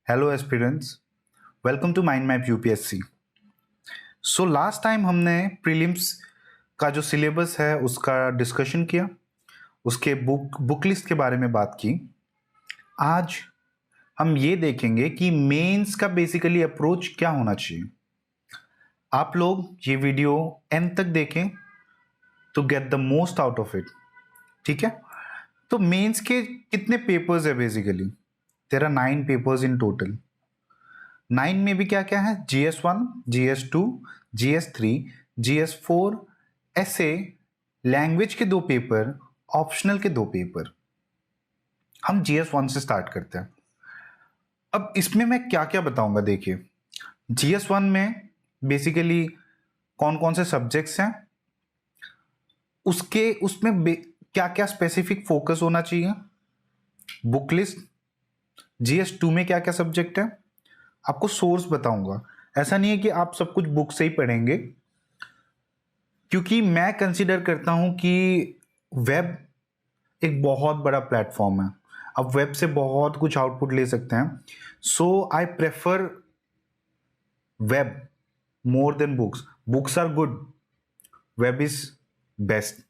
Hello aspirants, welcome to mind map UPSC. So last time हमने prelims का जो syllabus है उसका डिस्कशन किया, उसके बुक लिस्ट के बारे में बात की। आज हम ये देखेंगे कि मेंस का बेसिकली अप्रोच क्या होना चाहिए। आप लोग ये वीडियो एंड तक देखें तो get the most out of it. ठीक है, तो मेंस के कितने पेपर्स है? Basically there are 9 papers in total. 9 में भी क्या क्या है? GS1, GS2, GS3, GS4, ऐसे लैंग्वेज के 2 पेपर, ऑप्शनल के 2 पेपर। हम GS1 से स्टार्ट करते हैं। अब इसमें मैं क्या क्या बताऊंगा, देखिए। GS1 में बेसिकली कौन कौन से सब्जेक्ट्स हैं, उसके उसमें क्या क्या स्पेसिफिक फोकस होना चाहिए, बुक लिस्ट। GS2 में क्या क्या सब्जेक्ट है, आपको सोर्स बताऊंगा। ऐसा नहीं है कि आप सब कुछ बुक से ही पढ़ेंगे, क्योंकि मैं कंसीडर करता हूं कि वेब एक बहुत बड़ा प्लेटफॉर्म है। आप वेब से बहुत कुछ आउटपुट ले सकते हैं। So I prefer web more than books. Books are good, web is best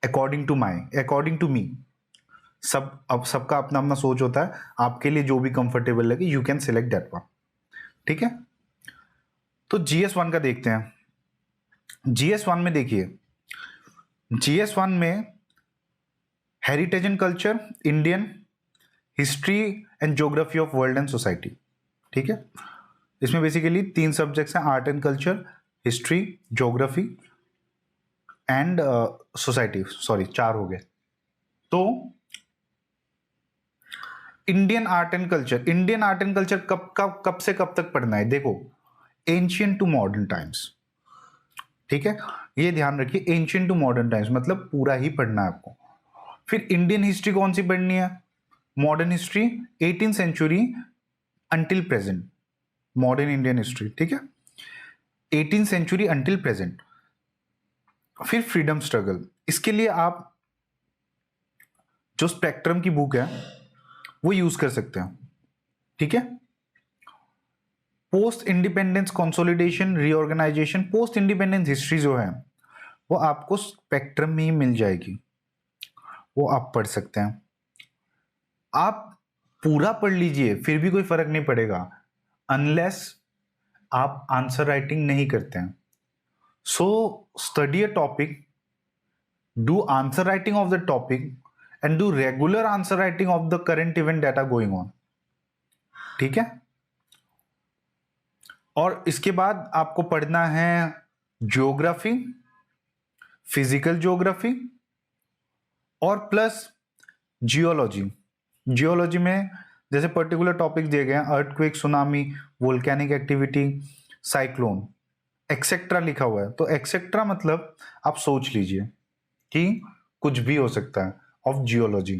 according to me. अब सबका अपना अपना सोच होता है। आपके लिए जो भी कंफर्टेबल लगे you can select that one. ठीक है, तो GS1 का देखते हैं। GS1 में देखिए, GS1 में heritage and culture, Indian history and geography of world and society. ठीक है, इसमें बेसिकली 3 सब्जेक्ट्स हैं, art and culture, history, geography and society. Sorry, 4 हो गए। तो इंडियन आर्ट एंड कल्चर कब से कब तक पढ़ना है? देखो, एंशियंट टू मॉडर्न टाइम्स। ठीक है, ये ध्यान रखिए, एंशियंट टू मॉडर्न टाइम्स मतलब पूरा ही पढ़ना है आपको। फिर इंडियन हिस्ट्री कौन सी पढ़नी है? Modern history 18th century until present, modern Indian history. ठीक है, 18th सेंचुरी अंटिल प्रेजेंट। फिर फ्रीडम स्ट्रगल, इसके लिए आप जो स्पेक्ट्रम की बुक है वो यूज कर सकते हैं। ठीक है, post independence consolidation, reorganisation, post independence history जो है वो आपको स्पेक्ट्रम में ही मिल जाएगी, वो आप पढ़ सकते हैं। आप पूरा पढ़ लीजिए फिर भी कोई फर्क नहीं पड़ेगा, अनलेस आप आंसर राइटिंग नहीं करते हैं। So study a topic, do answer writing of the topic and do regular answer writing of the current event that are going on. ठीक है, और इसके बाद आपको पढ़ना है ज्योग्राफी, फिजिकल ज्योग्राफी और प्लस जियोलॉजी। जियोलॉजी में जैसे पर्टिकुलर टॉपिक दिए गए हैं, earthquake, tsunami, volcanic activity, cyclone, etcetera लिखा हुआ है। तो एक्सेट्रा मतलब आप सोच लीजिए कि कुछ भी हो सकता है ऑफ जियोलॉजी।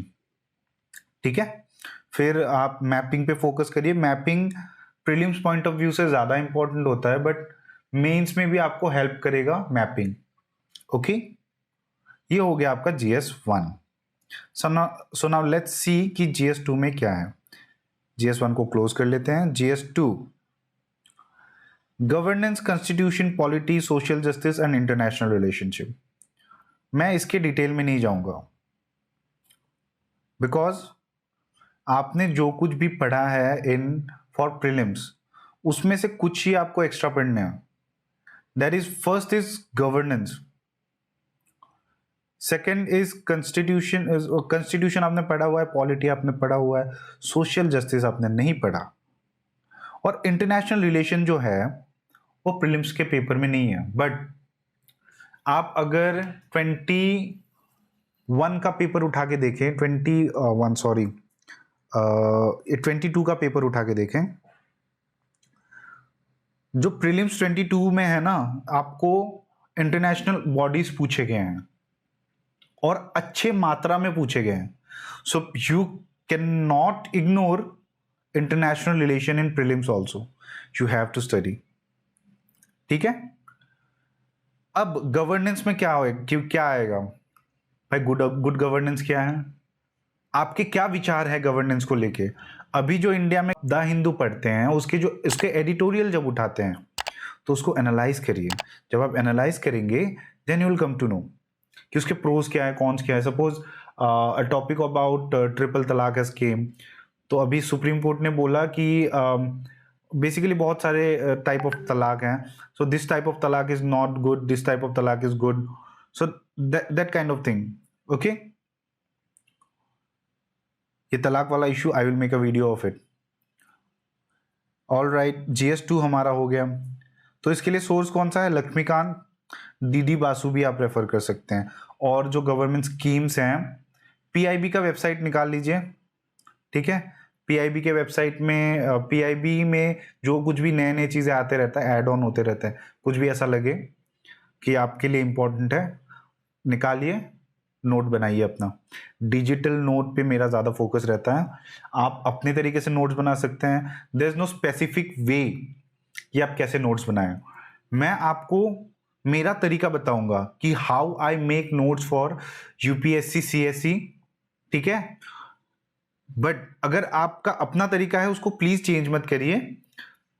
ठीक है, फिर आप मैपिंग पे फोकस करिए। Mapping prelims point of view से ज़्यादा इंपॉर्टेंट होता है, बट मेंस में भी आपको हेल्प करेगा मैपिंग। ओके, ये हो गया आपका GS1। So now let's see कि GS2 में क्या है। GS1 को क्लोज कर लेते हैं। GS2, governance, constitution, polity, social justice and international relationship. मैं इसके डिटेल में नहीं जाऊंगा, बिकॉज आपने जो कुछ भी पढ़ा है इन फॉर प्रीलिम्स उसमें से कुछ ही आपको एक्स्ट्रा पढ़ने हैं। That is, first is governance, second is constitution. Constitution आपने पढ़ा हुआ है, पॉलिटी आपने पढ़ा हुआ है, सोशल जस्टिस आपने नहीं पढ़ा, और इंटरनेशनल रिलेशन जो है वो प्रीलिम्स के पेपर में नहीं है। बट आप अगर 21 का पेपर उठा के देखें, 21 सॉरी 22 का पेपर उठा के देखें, जो प्रीलिम्स 22 में है ना, आपको इंटरनेशनल बॉडीज पूछे गए हैं और अच्छे मात्रा में पूछे गए हैं। So you can not ignore international relation in prelims also, you have to study. ठीक है, अब गवर्नेंस में क्या आएगा भाई? गुड गवर्नेंस क्या है? आपके क्या विचार है गवर्नेंस को लेके। अभी जो इंडिया में द हिंदू पढ़ते हैं उसके एडिटोरियल जब उठाते हैं तो उसको एनालाइज करिए। जब आप एनालाइज करेंगे then you will come to know कि उसके प्रोज क्या है, कॉन्स क्या है। Suppose a topic about triple तलाक हैज केम, तो अभी सुप्रीम कोर्ट ने बोला कि बेसिकली बहुत सारे टाइप ऑफ तलाक हैं। सो दिस टाइप ऑफ तलाक is not good, this type of तलाक is good, so that kind of thing. Okay, ये तलाक वाला issue I will make a video of it. All right, GS2 हमारा हो गया। तो इसके लिए सोर्स कौन सा है? लक्ष्मीकांत, DD बासु भी आप रेफर कर सकते हैं। और जो गवर्नमेंट स्कीम्स हैं, PIB का वेबसाइट निकाल लीजिए, ठीक है। PIB के वेबसाइट में PIB में जो कुछ भी नए नए चीज़ें आते रहता है, ऐड ऑन होते रहते हैं, कुछ भी ऐसा लगे कि आपके लिए इम्पोर्टेंट है, निकालिए, नोट बनाइए अपना। डिजिटल नोट पे मेरा ज़्यादा फोकस रहता है। आप अपने तरीके से नोट्स बना सकते हैं। There is no specific way कि आप कैसे नोट्स बनाएं। मैं आपको मेरा तरीका बताऊंगा कि how I make notes for UPSC CSE, ठीक है। बट अगर आपका अपना तरीका है उसको प्लीज चेंज मत करिए।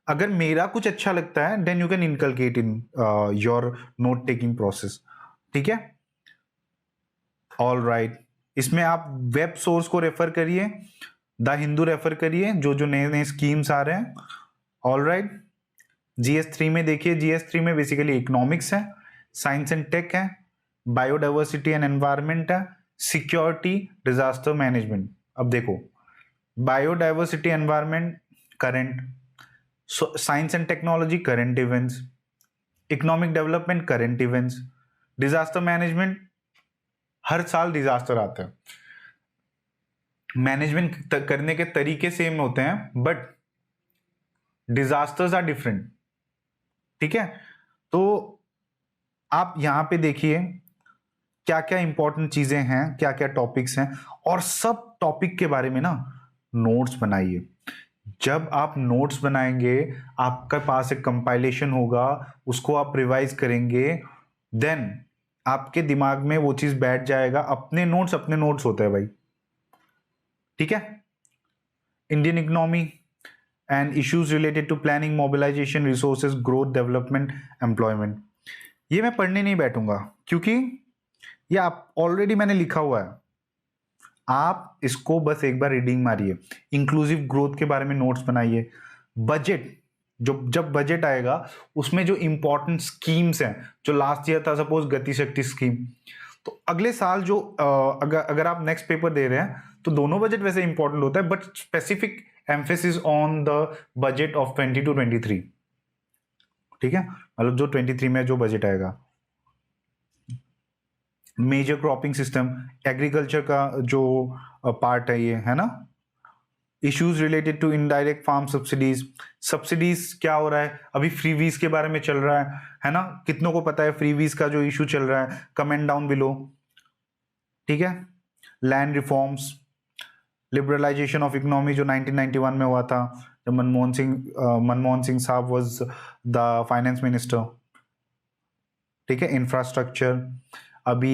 अगर मेरा कुछ अच्छा लगता है then you can inculcate in your note taking process, ठीक है। ऑल राइट, इसमें आप वेब सोर्स को रेफर करिए, द हिंदू रेफर करिए, जो जो नए नए स्कीम्स आ रहे हैं। ऑल राइट, GS3 में देखिए, GS3 में बेसिकली इकोनॉमिक्स है, साइंस एंड टेक है, बायोडाइवर्सिटी एंड एनवायरमेंट है, सिक्योरिटी, डिजास्टर मैनेजमेंट। अब देखो, biodiversity environment current, science and technology current events, economic development current events, disaster management हर साल डिजास्टर आता है। मैनेजमेंट करने के तरीके सेम होते हैं बट डिजास्टर्स आर डिफरेंट, ठीक है। तो आप यहां पे देखिए क्या क्या इंपॉर्टेंट चीजें हैं, क्या क्या टॉपिक्स हैं, और सब टॉपिक के बारे में ना नोट्स बनाइए। जब आप नोट्स बनाएंगे, आपके पास एक कंपाइलेशन होगा, उसको आप रिवाइज करेंगे, देन आपके दिमाग में वो चीज बैठ जाएगा। अपने नोट्स होते हैं भाई, ठीक है। Indian economy and issues related to planning, mobilisation, resources, growth, development, employment, ये मैं पढ़ने नहीं बैठूंगा क्योंकि ये आप ऑलरेडी मैंने लिखा हुआ है। आप इसको बस एक बार रीडिंग मारिए। इंक्लूसिव ग्रोथ के बारे में नोट्स बनाइए। बजट, जब बजट आएगा उसमें जो इंपॉर्टेंट स्कीम्स हैं, जो लास्ट ईयर था सपोज गति शक्ति स्कीम, तो अगले साल जो अगर आप नेक्स्ट पेपर दे रहे हैं तो दोनों बजट वैसे इंपॉर्टेंट होता है but specific emphasis on the budget of 20 to 23, ठीक है। मतलब जो 23 में जो बजट आएगा। मेजर क्रॉपिंग सिस्टम, एग्रीकल्चर का जो पार्ट है ये, है ना। Issues related to indirect farm subsidies, subsidies क्या हो रहा है अभी, फ्रीवीज के बारे में चल रहा है ना। कितनों को पता है फ्रीवीज का जो इशू चल रहा है? कमेंट डाउन बिलो, ठीक है। Land reforms, liberalisation of economy जो 1991 में हुआ था, जब मनमोहन सिंह साहब वाज द फाइनेंस मिनिस्टर, ठीक है। इंफ्रास्ट्रक्चर, अभी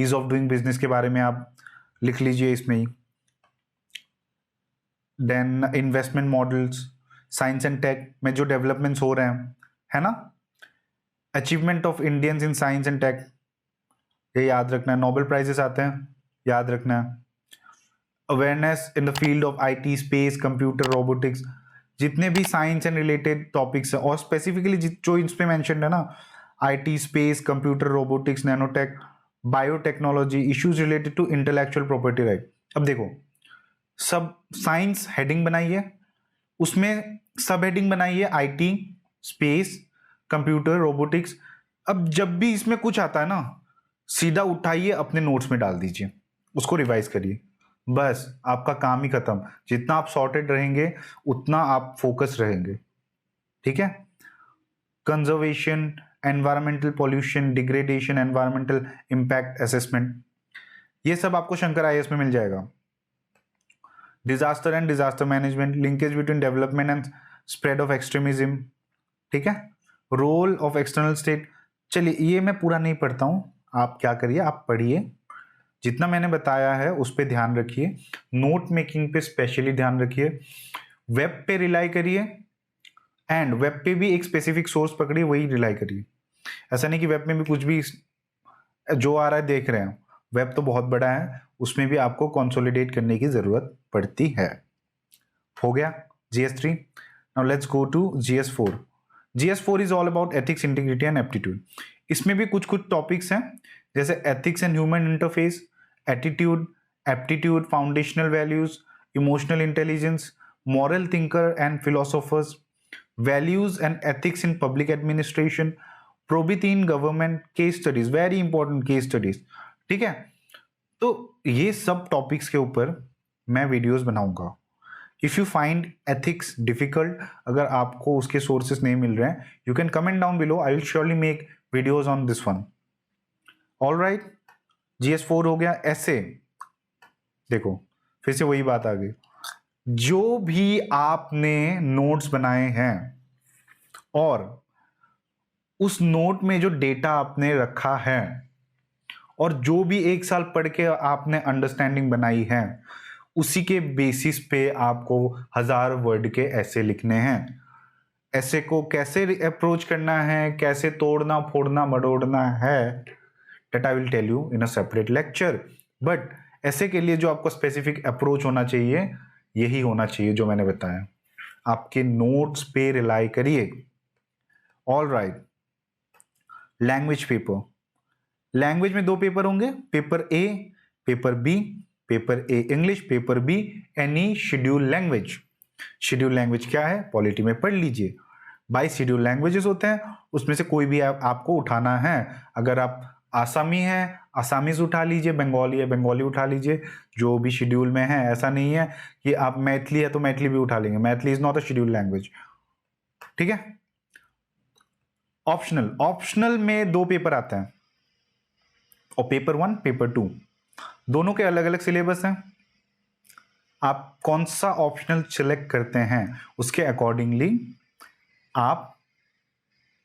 ईज ऑफ डूइंग बिजनेस के बारे में आप लिख लीजिए इसमें ही। Then investment models, science and tech में जो डेवलपमेंट्स हो रहे हैं, है ना। Achievement of Indians in science and tech, ये याद रखना है। नोबेल प्राइजेस आते हैं, याद रखना है। Awareness in the field of IT, space, computer, robotics, जितने भी साइंस एंड रिलेटेड टॉपिक्स हैं, और स्पेसिफिकली जो इस पे मेंशन है ना, IT, space, computer, robotics, nanotech, biotechnology, issues related to intellectual property right. अब देखो, सब साइंस हेडिंग बनाइए, उसमें सब हेडिंग बनाइए IT, स्पेस, कंप्यूटर, रोबोटिक्स। अब जब भी इसमें कुछ आता है ना, सीधा उठाइए अपने नोट्स में डाल दीजिए, उसको रिवाइज करिए, बस आपका काम ही खत्म। जितना आप सॉर्टेड रहेंगे उतना आप फोकस रहेंगे, ठीक है। Conservation, environmental pollution, degradation, environmental impact assessment, ये सब आपको शंकर IAS में मिल जाएगा। Disaster and disaster management, linkage between development and spread of extremism, ठीक है। रोल ऑफ एक्सटर्नल स्टेट, चलिए ये मैं पूरा नहीं पढ़ता हूं, आप क्या करिए, आप पढ़िए, जितना मैंने बताया है उस पर ध्यान रखिए, नोट मेकिंग पे स्पेशली ध्यान रखिए, वेब पे रिलाई करिए, एंड वेब पे भी एक स्पेसिफिक सोर्स पकड़िए, वही रिलाई करिए। ऐसा नहीं कि वेब में भी कुछ भी जो आ रहा है देख रहे हैं, वेब तो बहुत बड़ा है, उसमें भी आपको कंसोलिडेट करने की जरूरत पड़ती है। हो गया GS3। Now let's go to GS4। GS4 is all about ethics, integrity and aptitude. इसमें भी कुछ कुछ टॉपिक्स हैं, जैसे ethics and human interface, attitude, aptitude, foundational values, emotional intelligence, moral thinker and philosophers, values and ethics in public administration, probity in government, case studies, very important case studies. ठीक है, तो ये सब टॉपिक्स के ऊपर मैं वीडियोस बनाऊंगा। If you find ethics difficult, अगर आपको उसके सोर्सेस नहीं मिल रहे हैं, you can comment down below, I will surely make videos on this one. All right, GS4 हो गया। ऐसे देखो, फिर से वही बात आ गई, जो भी आपने नोट्स बनाए हैं और उस नोट में जो डेटा आपने रखा है और जो भी एक साल पढ़ के आपने अंडरस्टैंडिंग बनाई है, उसी के बेसिस पे आपको 1000 वर्ड के ऐसे लिखने हैं। ऐसे को कैसे अप्रोच करना है, कैसे तोड़ना फोड़ना मड़ोड़ना है, that I will tell you in a separate lecture. But ऐसे के लिए जो आपको स्पेसिफिक अप्रोच होना चाहिए, यही होना चाहिए जो मैंने बताया। आपके नोट्स पे रिलाई करिए। All right, language paper. Language में 2 पेपर होंगे, paper A, paper B. Paper A English, paper B any schedule language. Schedule language क्या है, पॉलिटी में पढ़ लीजिए। 22 शेड्यूल लैंग्वेजेस होते हैं, उसमें से कोई भी आपको उठाना है। अगर आप आसामी हैं, आसामीज उठा लीजिए, बंगाली है बंगाली उठा लीजिए, जो भी शेड्यूल में है। ऐसा नहीं है कि आप मैथिली है तो मैथिली भी उठा लेंगे, Maithili is not a schedule language. ठीक है, ऑप्शनल। ऑप्शनल में 2 पेपर आते हैं, और पेपर 1, पेपर 2, दोनों के अलग अलग सिलेबस हैं। आप कौन सा ऑप्शनल सिलेक्ट करते हैं, उसके अकॉर्डिंगली आप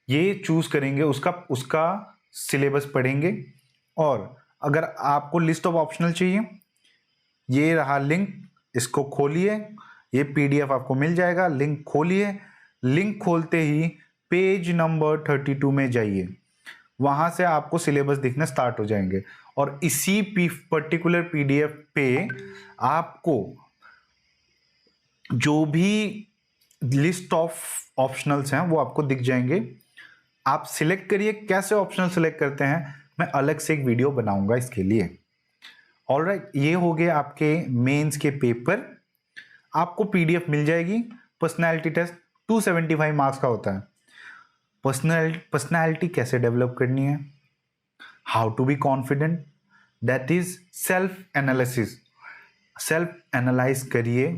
ये चूज करेंगे, उसका सिलेबस पढ़ेंगे। और अगर आपको लिस्ट ऑफ ऑप्शनल चाहिए, ये रहा लिंक, इसको खोलिए, ये PDF आपको मिल जाएगा। लिंक खोलिए, लिंक खोलते ही पेज नंबर 32 में जाइए, वहां से आपको सिलेबस दिखने स्टार्ट हो जाएंगे। और इसी पर्टिकुलर PDF पे आपको जो भी लिस्ट ऑफ ऑप्शनल्स हैं वो आपको दिख जाएंगे। आप सिलेक्ट करिए, कैसे ऑप्शनल सिलेक्ट करते हैं मैं अलग से एक वीडियो बनाऊंगा इसके लिए। ऑलराइट, ये हो गए आपके मेंस के पेपर। आपको PDF मिल जाएगी। पर्सनालिटी टेस्ट 275 मार्क्स का होता है। पर्सनालिटी कैसे डेवलप करनी है, how to be confident, that is self analysis. Self analyse करिए,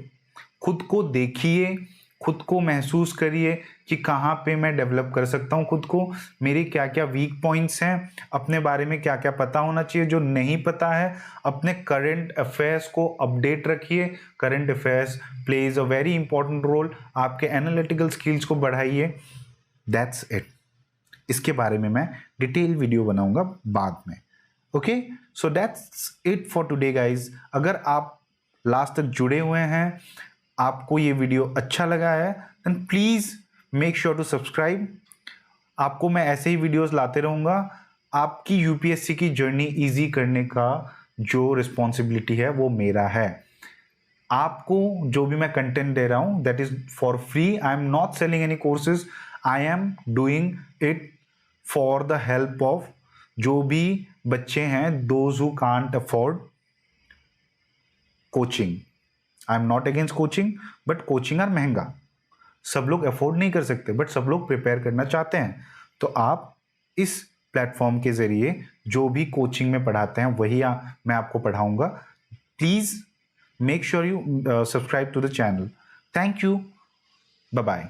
खुद को देखिए, खुद को महसूस करिए कि कहाँ पे मैं डेवलप कर सकता हूँ खुद को, मेरे क्या क्या वीक पॉइंट्स हैं, अपने बारे में क्या क्या पता होना चाहिए, जो नहीं पता है। अपने करंट अफेयर्स को अपडेट रखिए। Current affairs plays a very important role. आपके एनालिटिकल स्किल्स को बढ़ाइए। That's it. इसके बारे में मैं डिटेल वीडियो बनाऊंगा बाद में। Okay, so that's it for today guys. अगर आप लास्ट तक जुड़े हुए हैं, आपको ये वीडियो अच्छा लगा है, then please make sure to subscribe. आपको मैं ऐसे ही वीडियोस लाते रहूंगा। आपकी UPSC की जर्नी इजी करने का जो रिस्पॉन्सिबिलिटी है वो मेरा है। आपको जो भी मैं कंटेंट दे रहा हूं, that is for free. I am not selling any courses, I am doing it for the help of जो भी बच्चे हैं, those who can't afford coaching. I am not against coaching, but coaching are महंगा। सब लोग afford नहीं कर सकते, बट सब लोग प्रिपेयर करना चाहते हैं। तो आप इस प्लेटफॉर्म के जरिए जो भी कोचिंग में पढ़ाते हैं वही मैं आपको पढ़ाऊंगा। Please make sure you subscribe to the channel. Thank you, bye bye.